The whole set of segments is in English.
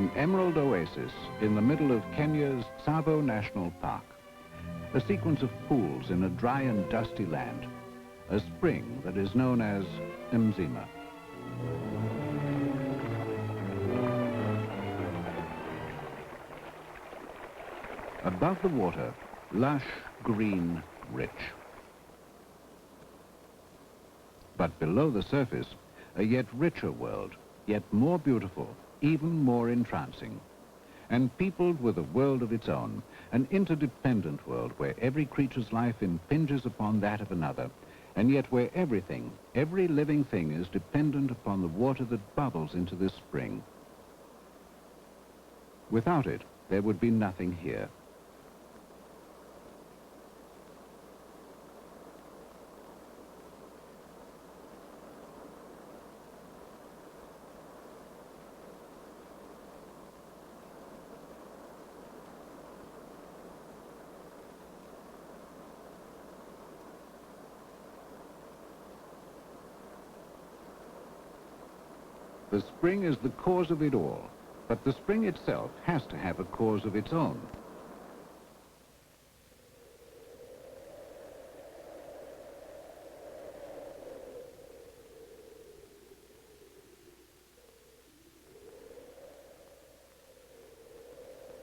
An emerald oasis in the middle of Kenya's Tsavo National Park. A sequence of pools in a dry and dusty land. A spring that is known as Mzima. Above the water, lush, green, rich. But below the surface, a yet richer world, yet more beautiful, even more entrancing, and peopled with a world of its own, an interdependent world where every creature's life impinges upon that of another, and yet where everything, every living thing is dependent upon the water that bubbles into this spring. Without it, there would be nothing here. The spring is the cause of it all, but the spring itself has to have a cause of its own.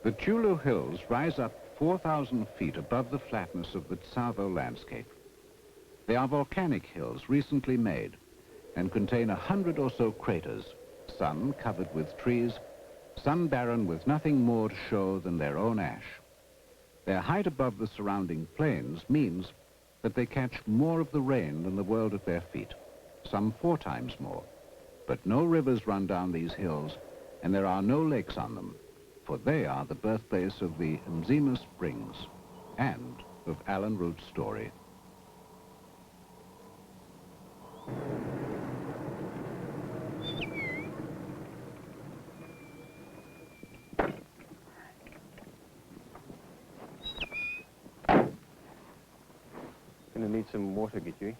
The Tulu Hills rise up 4,000 feet above the flatness of the Tsavo landscape. They are volcanic hills recently made and contain 100 or so craters, some covered with trees, some barren with nothing more to show than their own ash. Their height above the surrounding plains means that they catch more of the rain than the world at their feet, some 4 times more. But no rivers run down these hills, and there are no lakes on them, for they are the birthplace of the Mzima Springs and of Alan Root's story. Gonna need some water, Gitui.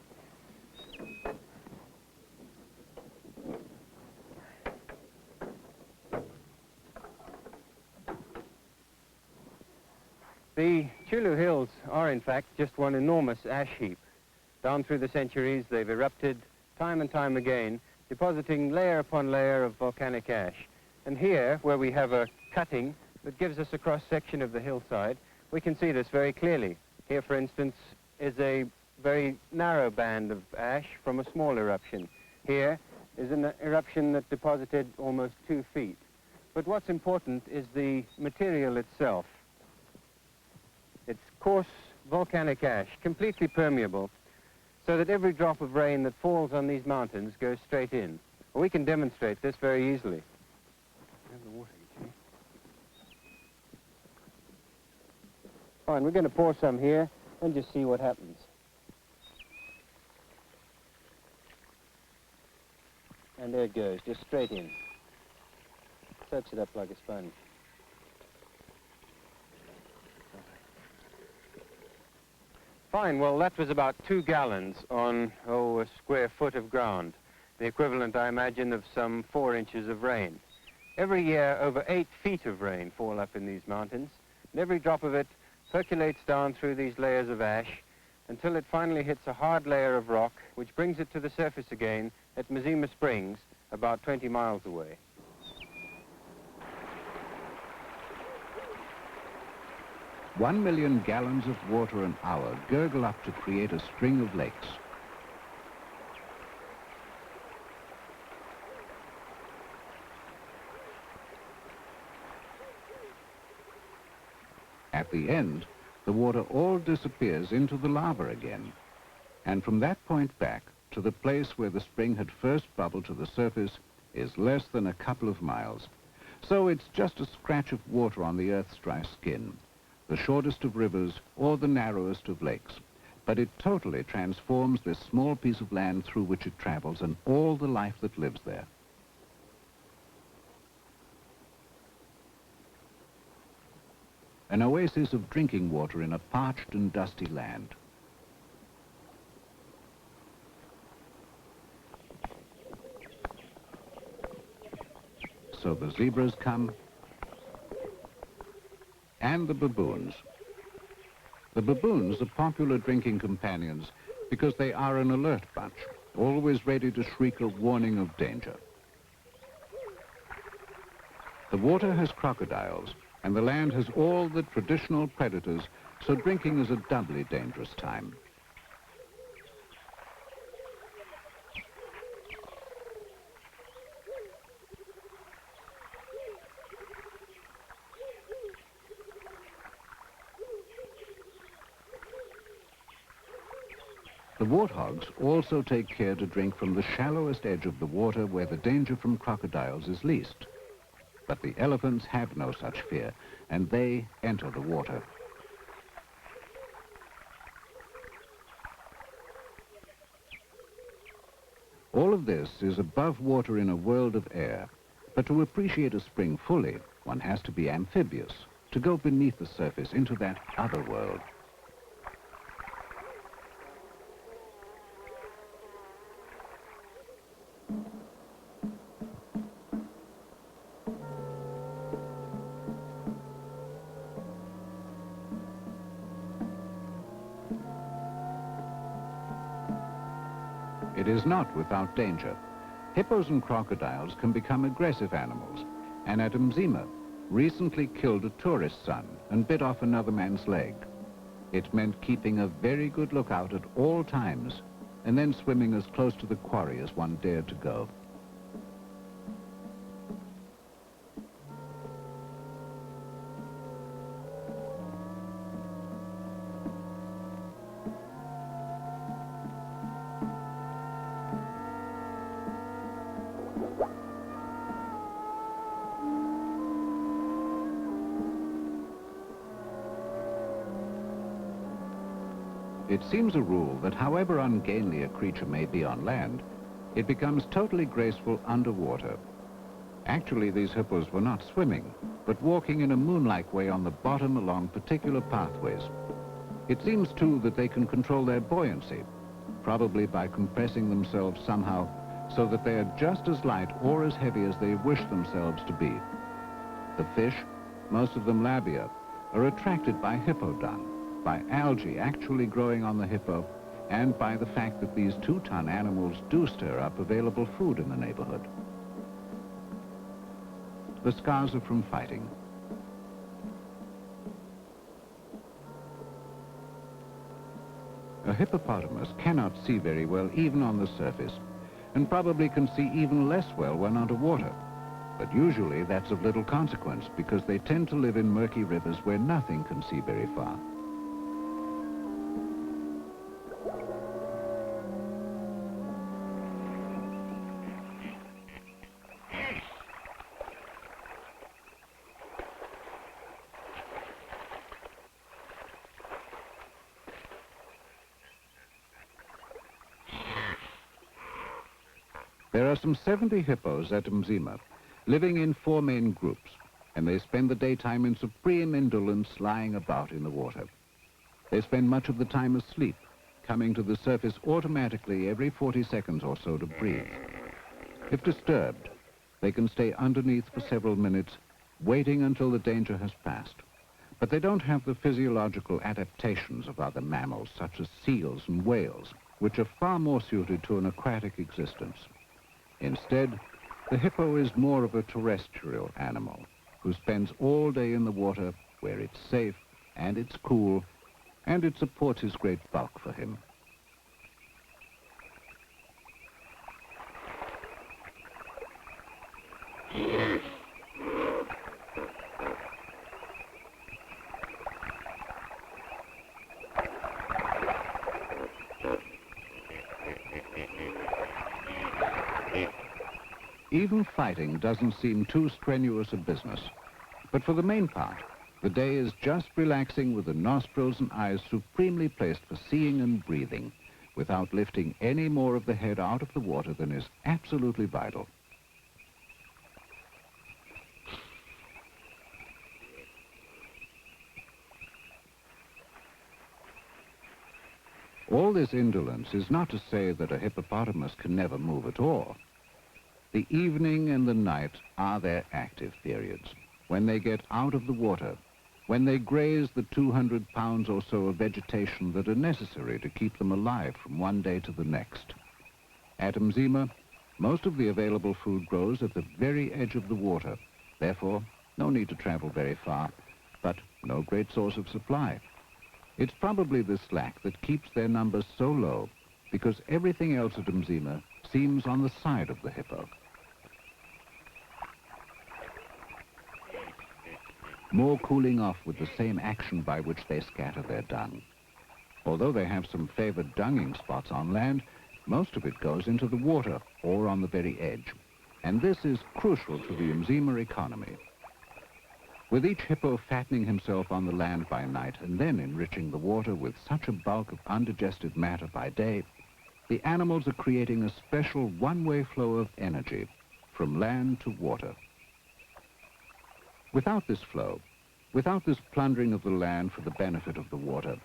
The Tulu Hills are, in fact, just one enormous ash heap. Down through the centuries, they've erupted time and time again, depositing layer upon layer of volcanic ash. And here, where we have a cutting that gives us a cross-section of the hillside, we can see this very clearly. Here, for instance, is a very narrow band of ash from a small eruption. Here is an eruption that deposited almost 2 feet. But what's important is the material itself. It's coarse volcanic ash, completely permeable, so that every drop of rain that falls on these mountains goes straight in. We can demonstrate this very easily. Have the water, fine, we're going to pour some here and just see what happens. And there it goes, just straight in. Soaks it up like a sponge. Fine, well, that was about 2 gallons on, a square foot of ground. The equivalent, I imagine, of some 4 inches of rain. Every year, over 8 feet of rain fall up in these mountains, and every drop of it percolates down through these layers of ash until it finally hits a hard layer of rock, which brings it to the surface again at Mzima Springs, about 20 miles away. One million gallons of water an hour gurgle up to create a string of lakes. At the end, the water all disappears into the lava again, and from that point back to the place where the spring had first bubbled to the surface is less than a couple of miles. So it's just a scratch of water on the Earth's dry skin, the shortest of rivers or the narrowest of lakes. But it totally transforms this small piece of land through which it travels and all the life that lives there. An oasis of drinking water in a parched and dusty land. So the zebras come, and the baboons. The baboons are popular drinking companions because they are an alert bunch, always ready to shriek a warning of danger. The water has crocodiles, and the land has all the traditional predators, so drinking is a doubly dangerous time. The warthogs also take care to drink from the shallowest edge of the water where the danger from crocodiles is least. But the elephants have no such fear, and they enter the water. All of this is above water in a world of air, but to appreciate a spring fully, one has to be amphibious, to go beneath the surface into that other world. It is not without danger. Hippos and crocodiles can become aggressive animals, and at Mzima recently killed a tourist's son and bit off another man's leg. It meant keeping a very good lookout at all times, and then swimming as close to the quarry as one dared to go. It seems a rule that however ungainly a creature may be on land, it becomes totally graceful underwater. Actually, these hippos were not swimming, but walking in a moon-like way on the bottom along particular pathways. It seems, too, that they can control their buoyancy, probably by compressing themselves somehow so that they are just as light or as heavy as they wish themselves to be. The fish, most of them labia, are attracted by hippo dung, by algae actually growing on the hippo, and by the fact that these 2-ton animals do stir up available food in the neighborhood. The scars are from fighting. A hippopotamus cannot see very well even on the surface, and probably can see even less well when underwater. But usually that's of little consequence because they tend to live in murky rivers where nothing can see very far. There are some 70 hippos at Mzima, living in 4 main groups, and they spend the daytime in supreme indolence lying about in the water. They spend much of the time asleep, coming to the surface automatically every 40 seconds or so to breathe. If disturbed, they can stay underneath for several minutes, waiting until the danger has passed. But they don't have the physiological adaptations of other mammals, such as seals and whales, which are far more suited to an aquatic existence. Instead, the hippo is more of a terrestrial animal who spends all day in the water where it's safe and it's cool and it supports his great bulk for him. Even fighting doesn't seem too strenuous a business. But for the main part, the day is just relaxing with the nostrils and eyes supremely placed for seeing and breathing, without lifting any more of the head out of the water than is absolutely vital. All this indolence is not to say that a hippopotamus can never move at all. The evening and the night are their active periods, when they get out of the water when they graze the 200 pounds or so of vegetation that are necessary to keep them alive from one day to the next. At Mzima, most of the available food grows at the very edge of the water. Therefore, no need to travel very far, but no great source of supply. It's probably this lack that keeps their numbers so low, because everything else at Mzima seems on the side of the hippo. More cooling off with the same action by which they scatter their dung. Although they have some favored dunging spots on land, most of it goes into the water or on the very edge. And this is crucial to the Mzima economy. With each hippo fattening himself on the land by night and then enriching the water with such a bulk of undigested matter by day, the animals are creating a special one-way flow of energy from land to water. Without this flow, without this plundering of the land for the benefit of the water,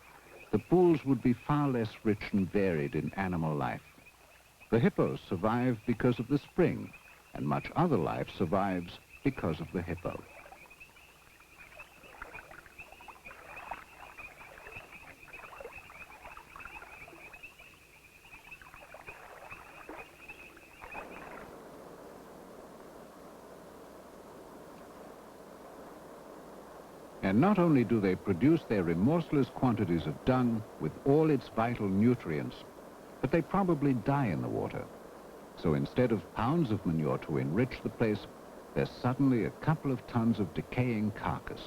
the pools would be far less rich and varied in animal life. The hippos survive because of the spring, and much other life survives because of the hippo. And not only do they produce their remorseless quantities of dung with all its vital nutrients, but they probably die in the water. So instead of pounds of manure to enrich the place, there's suddenly a couple of tons of decaying carcass.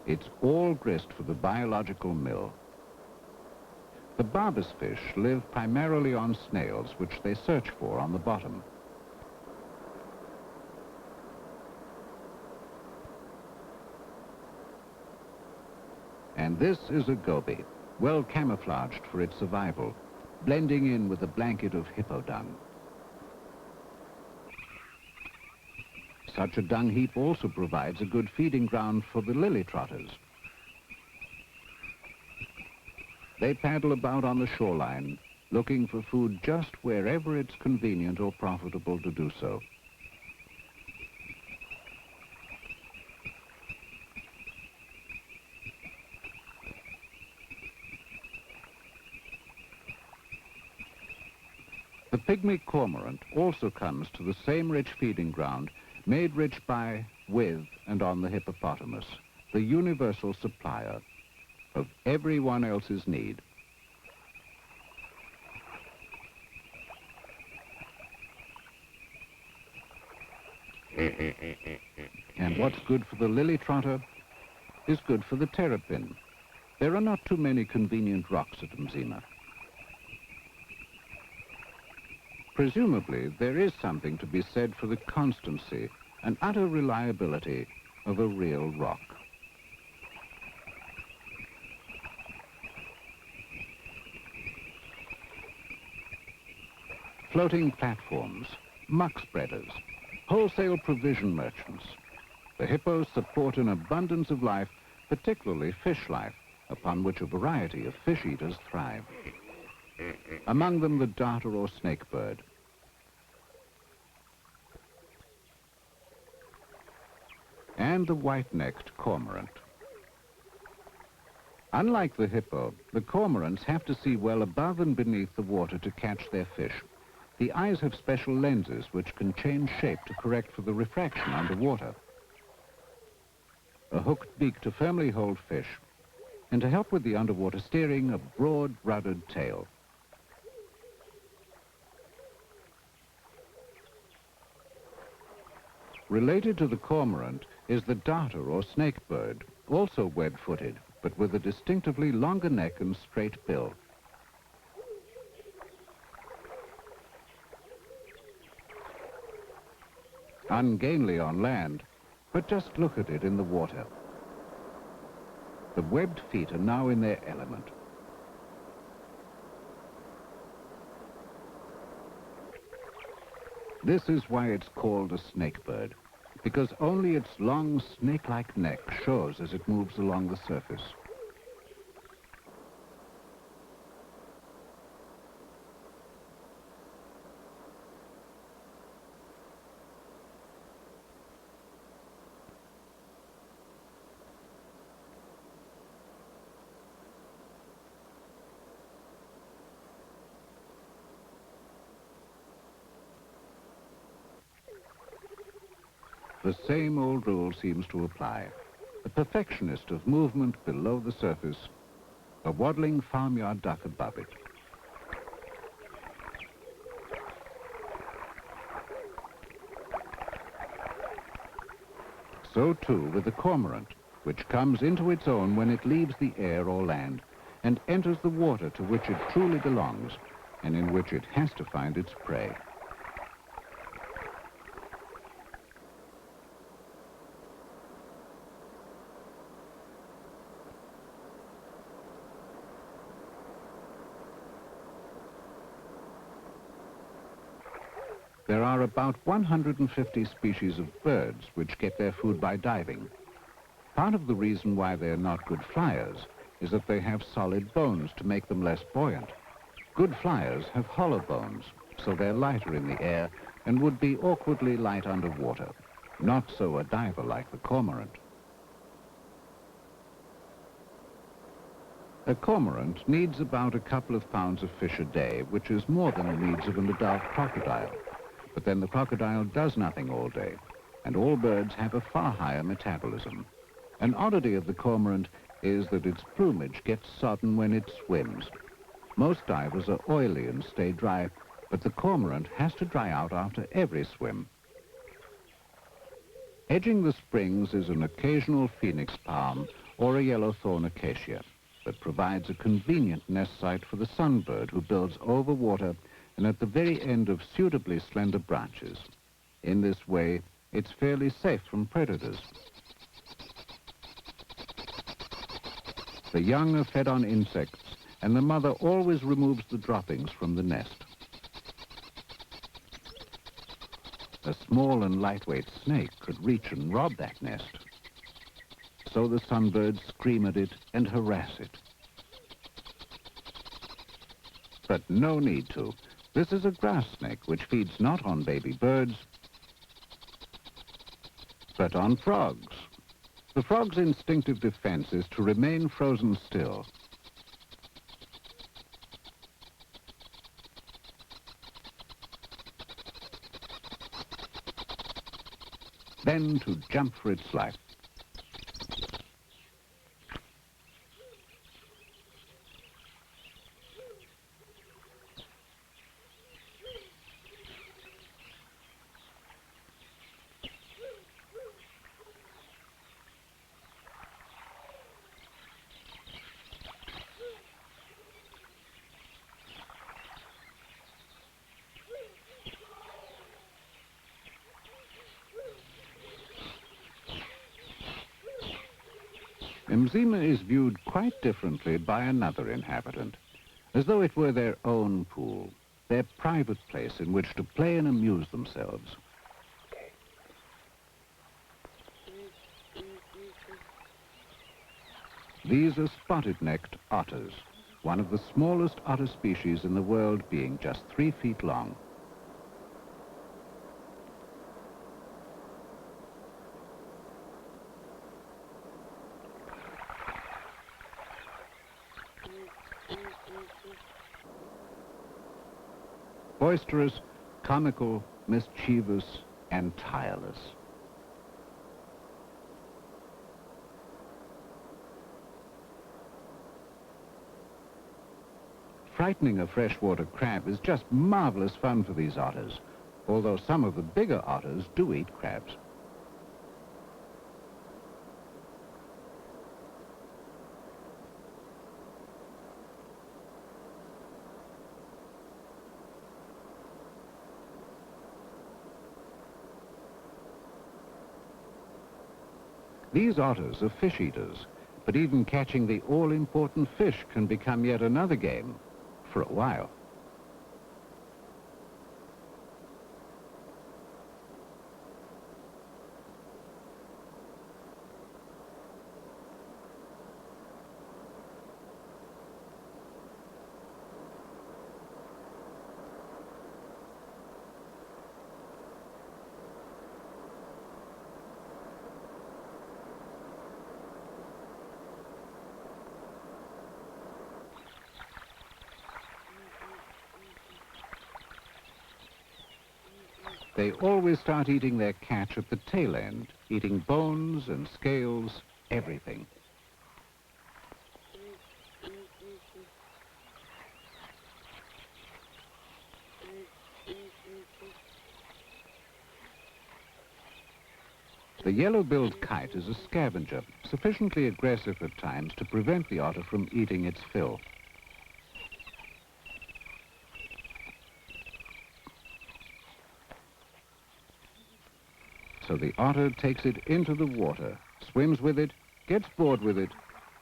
It's all grist for the biological mill. The barbus fish live primarily on snails, which they search for on the bottom. And this is a goby, well camouflaged for its survival, blending in with a blanket of hippo dung. Such a dung heap also provides a good feeding ground for the lily trotters. They paddle about on the shoreline, looking for food just wherever it's convenient or profitable to do so. The pygmy cormorant also comes to the same rich feeding ground, made rich by, with, and on the hippopotamus, the universal supplier of everyone else's need. And what's good for the lily trotter is good for the terrapin. There are not too many convenient rocks at Mzima. Presumably, there is something to be said for the constancy and utter reliability of a real rock. Floating platforms, muck spreaders, wholesale provision merchants. The hippos support an abundance of life, particularly fish life, upon which a variety of fish eaters thrive. Among them the darter or snakebird. And the white-necked cormorant. Unlike the hippo, the cormorants have to see well above and beneath the water to catch their fish. The eyes have special lenses which can change shape to correct for the refraction underwater. A hooked beak to firmly hold fish, and to help with the underwater steering, a broad, ruddered tail. Related to the cormorant is the darter or snakebird, also web-footed, but with a distinctively longer neck and straight bill. Ungainly on land, but just look at it in the water. The webbed feet are now in their element. This is why it's called a snakebird, because only its long snake-like neck shows as it moves along the surface. The same old rule seems to apply. A perfectionist of movement below the surface, a waddling farmyard duck above it. So too with the cormorant, which comes into its own when it leaves the air or land and enters the water to which it truly belongs and in which it has to find its prey. There are about 150 species of birds which get their food by diving. Part of the reason why they're not good flyers is that they have solid bones to make them less buoyant. Good flyers have hollow bones, so they're lighter in the air and would be awkwardly light underwater. Not so a diver like the cormorant. A cormorant needs about a couple of pounds of fish a day, which is more than the needs of an adult crocodile. But then the crocodile does nothing all day, and all birds have a far higher metabolism. An oddity of the cormorant is that its plumage gets sodden when it swims. Most divers are oily and stay dry, but the cormorant has to dry out after every swim. Edging the springs is an occasional phoenix palm or a yellowthorn acacia that provides a convenient nest site for the sunbird who builds over water and at the very end of suitably slender branches. In this way, it's fairly safe from predators. The young are fed on insects, and the mother always removes the droppings from the nest. A small and lightweight snake could reach and rob that nest. So the sunbirds scream at it and harass it. But no need to. This is a grass snake which feeds not on baby birds, but on frogs. The frog's instinctive defense is to remain frozen still. Then to jump for its life. Mzima is viewed quite differently by another inhabitant, as though it were their own pool, their private place in which to play and amuse themselves. These are spotted-necked otters, one of the smallest otter species in the world, being just 3 feet long. Boisterous, comical, mischievous, and tireless. Frightening a freshwater crab is just marvelous fun for these otters, although some of the bigger otters do eat crabs. These otters are fish eaters, but even catching the all-important fish can become yet another game, for a while. They always start eating their catch at the tail end, eating bones and scales, everything. The yellow-billed kite is a scavenger, sufficiently aggressive at times to prevent the otter from eating its fill. So the otter takes it into the water, swims with it, gets bored with it,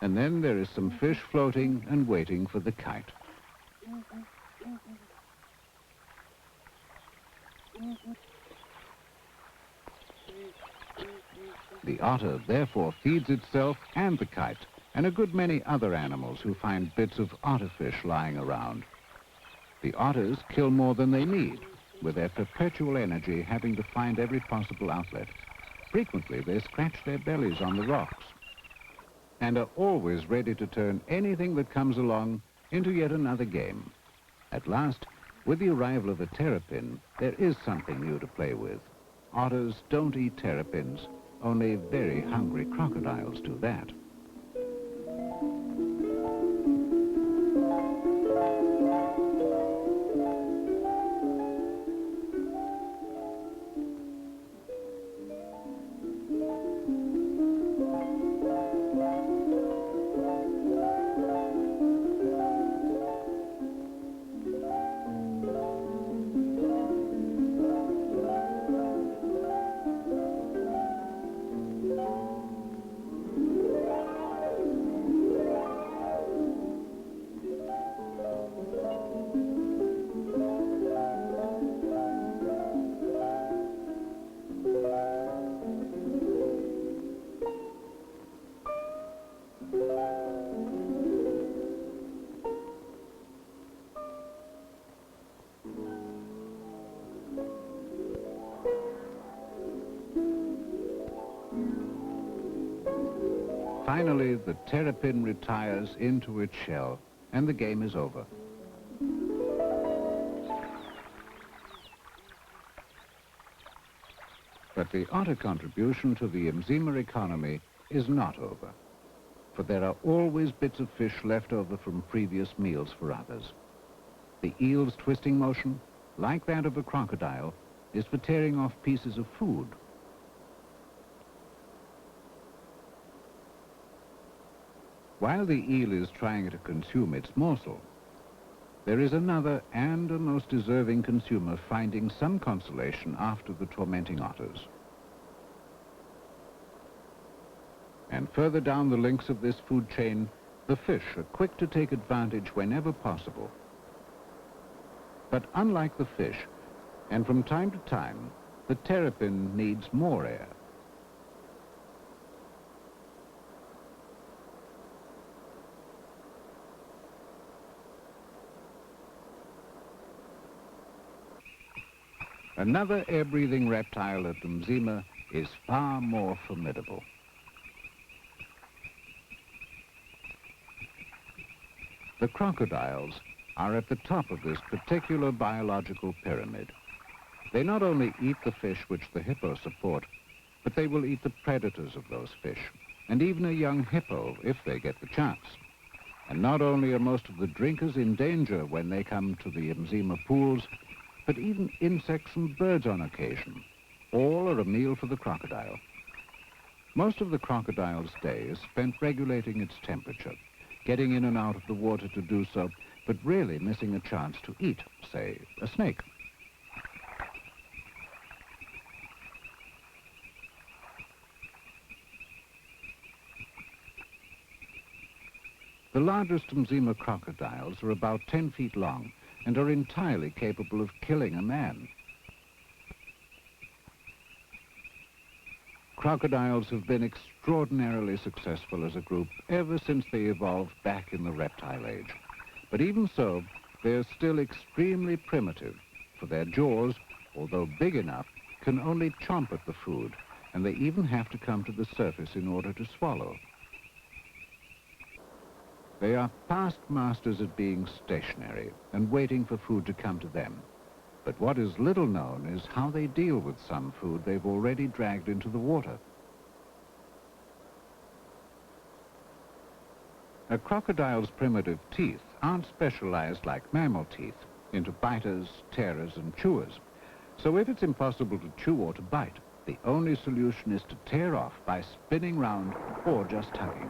and then there is some fish floating and waiting for the kite. The otter therefore feeds itself and the kite, and a good many other animals who find bits of otterfish lying around. The otters kill more than they need, with their perpetual energy having to find every possible outlet. Frequently, they scratch their bellies on the rocks and are always ready to turn anything that comes along into yet another game. At last, with the arrival of the terrapin, there is something new to play with. Otters don't eat terrapins. Only very hungry crocodiles do that. Finally, the terrapin retires into its shell, and the game is over. But the otter contribution to the Mzima economy is not over, for there are always bits of fish left over from previous meals for others. The eel's twisting motion, like that of a crocodile, is for tearing off pieces of food. While the eel is trying to consume its morsel, there is another and a most deserving consumer finding some consolation after the tormenting otters. And further down the links of this food chain, the fish are quick to take advantage whenever possible. But unlike the fish, and from time to time, the terrapin needs more air. Another air-breathing reptile at Mzima is far more formidable. The crocodiles are at the top of this particular biological pyramid. They not only eat the fish which the hippos support, but they will eat the predators of those fish, and even a young hippo if they get the chance. And not only are most of the drinkers in danger when they come to the Mzima pools, but even insects and birds on occasion. All are a meal for the crocodile. Most of the crocodile's day is spent regulating its temperature, getting in and out of the water to do so, but really missing a chance to eat, say, a snake. The largest Mzima crocodiles are about 10 feet long and are entirely capable of killing a man. Crocodiles have been extraordinarily successful as a group ever since they evolved back in the reptile age. But even so, they're still extremely primitive, for their jaws, although big enough, can only chomp at the food, and they even have to come to the surface in order to swallow. They are past masters at being stationary and waiting for food to come to them. But what is little known is how they deal with some food they've already dragged into the water. A crocodile's primitive teeth aren't specialized like mammal teeth into biters, tearers, and chewers. So if it's impossible to chew or to bite, the only solution is to tear off by spinning round or just tugging.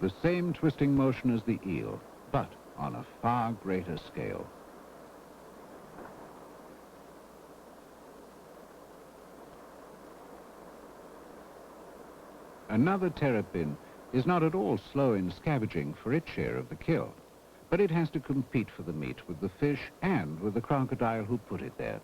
The same twisting motion as the eel, but on a far greater scale. Another terrapin is not at all slow in scavenging for its share of the kill, but it has to compete for the meat with the fish and with the crocodile who put it there.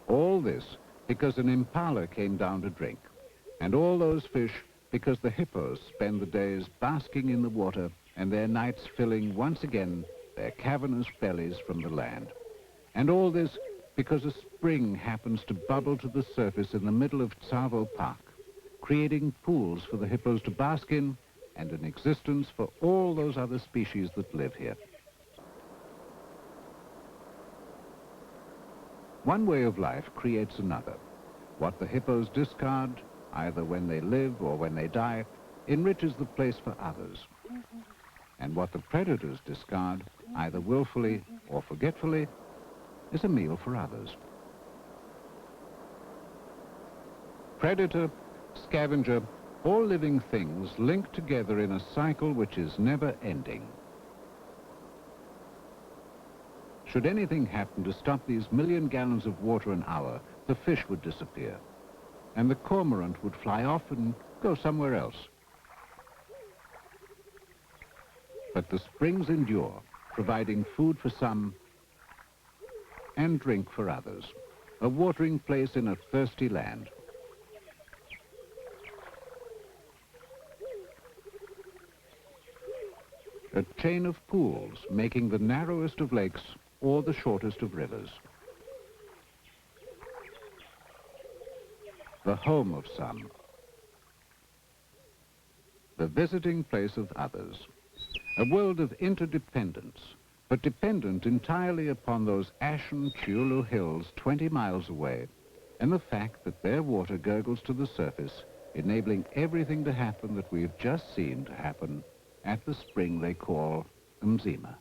All this because an impala came down to drink, and all those fish because the hippos spend the days basking in the water and their nights filling once again their cavernous bellies from the land. And all this because a spring happens to bubble to the surface in the middle of Tsavo Park, creating pools for the hippos to bask in and an existence for all those other species that live here. One way of life creates another. What the hippos discard, either when they live or when they die, enriches the place for others. And what the predators discard, either willfully or forgetfully, is a meal for others. Predator, scavenger, all living things link together in a cycle which is never ending. Should anything happen to stop these 1,000,000 gallons of water an hour, the fish would disappear, and the cormorant would fly off and go somewhere else. But the springs endure, providing food for some and drink for others, a watering place in a thirsty land. A chain of pools making the narrowest of lakes or the shortest of rivers. The home of some. The visiting place of others. A world of interdependence, but dependent entirely upon those ashen Chiulu hills 20 miles away, and the fact that their water gurgles to the surface, enabling everything to happen that we've just seen to happen at the spring they call Mzima.